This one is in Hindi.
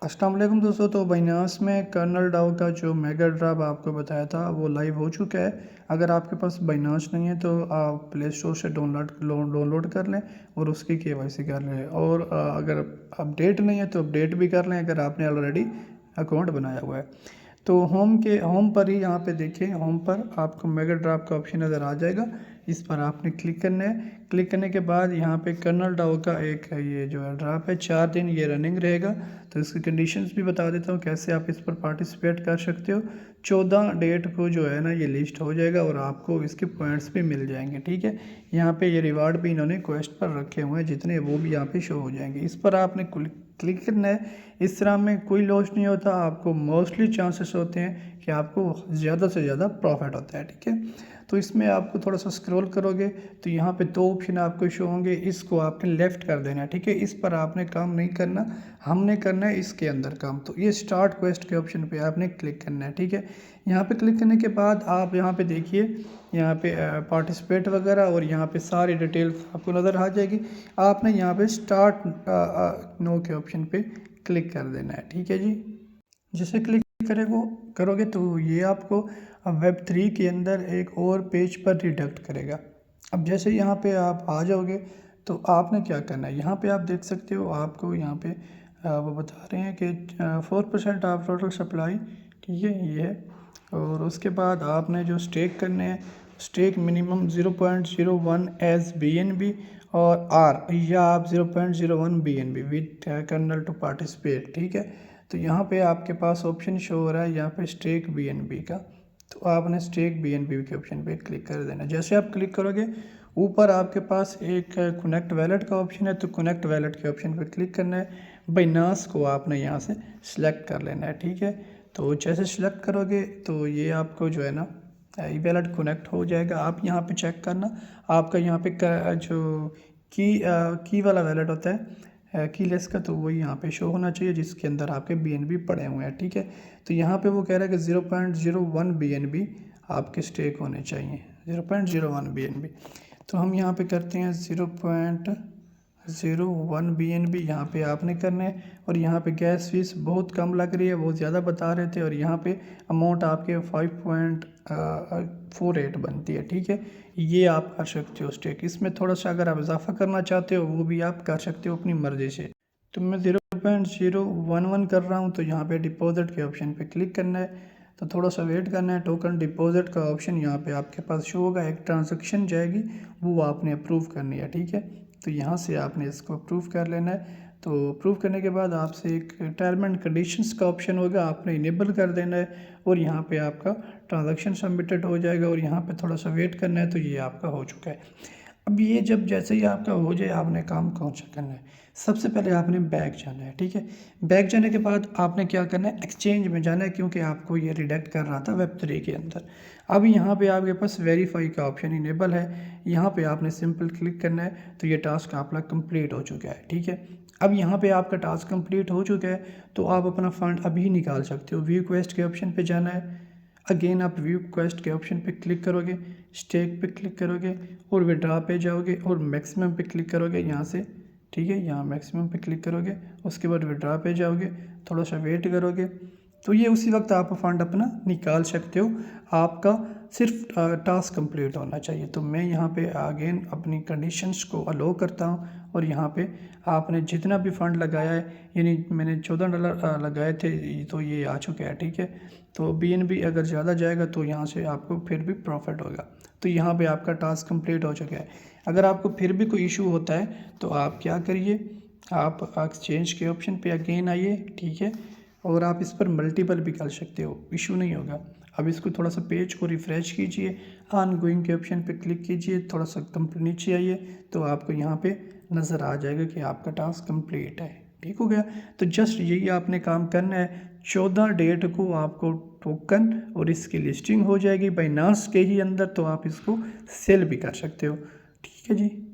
अस्सलाम वालेकुम दोस्तों। तो बाइनांस में कर्नल डाओ का जो मेगा ड्रॉप आपको बताया था वो लाइव हो चुका है। अगर आपके पास बाइनांस नहीं है तो आप प्ले स्टोर से डाउनलोड कर लें और उसकी केवाईसी कर लें। और अगर अपडेट नहीं है तो अपडेट भी कर लें अगर आपने ऑलरेडी अकाउंट बनाया हुआ है। तो होम पर ही यहाँ पे देखिए, होम पर आपको मेगा ड्रॉप का ऑप्शन नज़र आ जाएगा। इस पर आपने क्लिक करना है। क्लिक करने के बाद यहाँ पे कर्नल डाओ का एक ये जो है ड्रॉप है, 4 दिन ये रनिंग रहेगा। तो इसकी कंडीशंस भी बता देता हूँ कैसे आप इस पर पार्टिसिपेट कर सकते हो। 14 डेट को जो है ना ये लिस्ट हो जाएगा और आपको इसके पॉइंट्स भी मिल जाएंगे। ठीक है, यहाँ पे ये रिवार्ड भी इन्होंने क्वेस्ट पर रखे हुए हैं जितने, वो भी यहाँ पे शो हो जाएंगे। इस पर आपने क्लिक करना है। इस तरह में कोई लॉस नहीं होता, आपको मोस्टली चांसेस होते हैं कि आपको ज़्यादा से ज़्यादा प्रॉफिट होता है। ठीक है, तो इसमें आपको थोड़ा सा स्क्रॉल करोगे तो यहाँ पे 2 ऑप्शन आपको शो होंगे, इसको आपने लेफ़्ट कर देना है। ठीक है, इस पर आपने काम नहीं करना, हमने करना है इसके अंदर काम। तो ये स्टार्ट क्वेस्ट के ऑप्शन पे आपने क्लिक करना है। ठीक है, यहाँ पे क्लिक करने के बाद आप यहाँ पे देखिए, यहाँ पे पार्टिसिपेट वगैरह और यहाँ पे सारी डिटेल्स आपको नज़र आ जाएगी। आपने यहाँ पे स्टार्ट नो के ऑप्शन पे क्लिक कर देना है। ठीक है जी, जैसे क्लिक करोगे तो ये आपको Web3 के अंदर एक और पेज पर रिडायरेक्ट करेगा। अब जैसे यहाँ पे आप आ जाओगे तो आपने क्या करना है, यहाँ पे आप देख सकते हो, आपको यहाँ पे वो बता रहे हैं कि 4% ऑफ टोटल सप्लाई। ठीक है, ये है। और उसके बाद आपने जो स्टेक करने हैं, स्टेक मिनिमम 0.01 एज BNB और आर, या आप 0.01 BNB with kernel to participate. ठीक है, तो यहाँ पे आपके पास ऑप्शन शो हो रहा है यहाँ पे स्टेक BNB का, तो आपने स्टेक BNB के ऑप्शन पे क्लिक कर देना। जैसे आप क्लिक करोगे ऊपर आपके पास एक कनेक्ट वैलेट का ऑप्शन है, तो कनेक्ट वैलेट के ऑप्शन पे क्लिक करना है। बाइनांस को आपने यहाँ से सिलेक्ट कर लेना है। ठीक है, तो जैसे सिलेक्ट करोगे तो ये आपको जो है ना ई वैलेट कनेक्ट हो जाएगा। आप यहाँ पे चेक करना, आपका यहाँ पे जो की वाला वैलेट होता है कीलेस का, तो वही यहाँ पे शो होना चाहिए जिसके अंदर आपके BNB पड़े हुए हैं। ठीक है, तो यहाँ पे वो कह रहा है कि 0.01 BNB आपके स्टेक होने चाहिए, 0.01 BNB। तो हम यहाँ पे करते हैं 0.01 BNB यहाँ पे आपने करना है। और यहाँ पे गैस फीस बहुत कम लग रही है, वो ज़्यादा बता रहे थे, और यहाँ पे अमाउंट आपके 5.48 बनती है। ठीक है, ये आप कर सकते हो स्टेक। इसमें थोड़ा सा अगर आप इजाफा करना चाहते हो वो भी आप कर सकते हो अपनी मर्ज़ी से। तो मैं 0.011 कर रहा हूँ, तो यहाँ पे डिपॉजिट के ऑप्शन पे क्लिक करना है। तो थोड़ा सा वेट करना है। टोकन डिपॉजिट का ऑप्शन यहाँ पे आपके पास शो होगा, एक ट्रांजैक्शन जाएगी, वो आपने अप्रूव करनी है। ठीक है, तो यहाँ से आपने इसको अप्रूव कर लेना है। तो अप्रूव करने के बाद आपसे एक टर्म एंड कंडीशंस का ऑप्शन होगा, आपने इनेबल कर देना है और यहाँ पे आपका ट्रांजैक्शन सबमिटेड हो जाएगा। और यहाँ पे थोड़ा सा वेट करना है, तो ये आपका हो चुका है। अब ये जब जैसे ही आपका हो जाए, आपने काम कौन सा करना है, सबसे पहले आपने बैक जाना है। ठीक है, बैक जाने के बाद आपने क्या करना है, एक्सचेंज में जाना है, क्योंकि आपको ये रिडायरेक्ट कर रहा था Web3 के अंदर। अब यहाँ पे आपके पास वेरीफाई का ऑप्शन इनेबल है, यहाँ पे आपने सिंपल क्लिक करना है, तो ये टास्क आपका कंप्लीट हो चुका है। ठीक है, अब यहाँ पे आपका टास्क कंप्लीट हो चुका है, तो आप अपना फ़ंड अभी निकाल सकते हो। व्यू क्वेस्ट के ऑप्शन पे जाना है, अगेन आप व्यू क्वेस्ट के ऑप्शन पे क्लिक करोगे, स्टेक पे क्लिक करोगे और विड्रॉ पे जाओगे और मैक्सिमम पे क्लिक करोगे यहाँ से। ठीक है, यहाँ मैक्सिमम पे क्लिक करोगे, उसके बाद विड्रॉ पे जाओगे, थोड़ा सा वेट करोगे, तो ये उसी वक्त आप फंड अपना निकाल सकते हो। आपका सिर्फ टास्क कंप्लीट होना चाहिए। तो मैं यहाँ पे अगेन अपनी कंडीशंस को अलो करता हूँ और यहाँ पे आपने जितना भी फ़ंड लगाया है, यानी मैंने $14 लगाए थे, तो ये आ चुके हैं। ठीक है, तो BNB अगर ज़्यादा जाएगा तो यहाँ से आपको फिर भी प्रॉफिट होगा। तो यहाँ पे आपका टास्क कंप्लीट हो चुका है। अगर आपको फिर भी कोई इशू होता है तो आप क्या करिए, आप एक्सचेंज के ऑप्शन पे अगेन आइए। ठीक है, और आप इस पर मल्टीपल भी कर सकते हो, इशू नहीं होगा। अब इसको थोड़ा सा पेज को रिफ़्रेश कीजिए, ऑन गोइंग के ऑप्शन पे क्लिक कीजिए, थोड़ा सा नीचे आइए, तो आपको यहाँ पे नज़र आ जाएगा कि आपका टास्क कंप्लीट है। ठीक हो गया, तो जस्ट यही आपने काम करना है। 14 डेट को आपको टोकन और इसकी लिस्टिंग हो जाएगी बाइनांस के ही अंदर, तो आप इसको सेल भी कर सकते हो। ठीक है जी।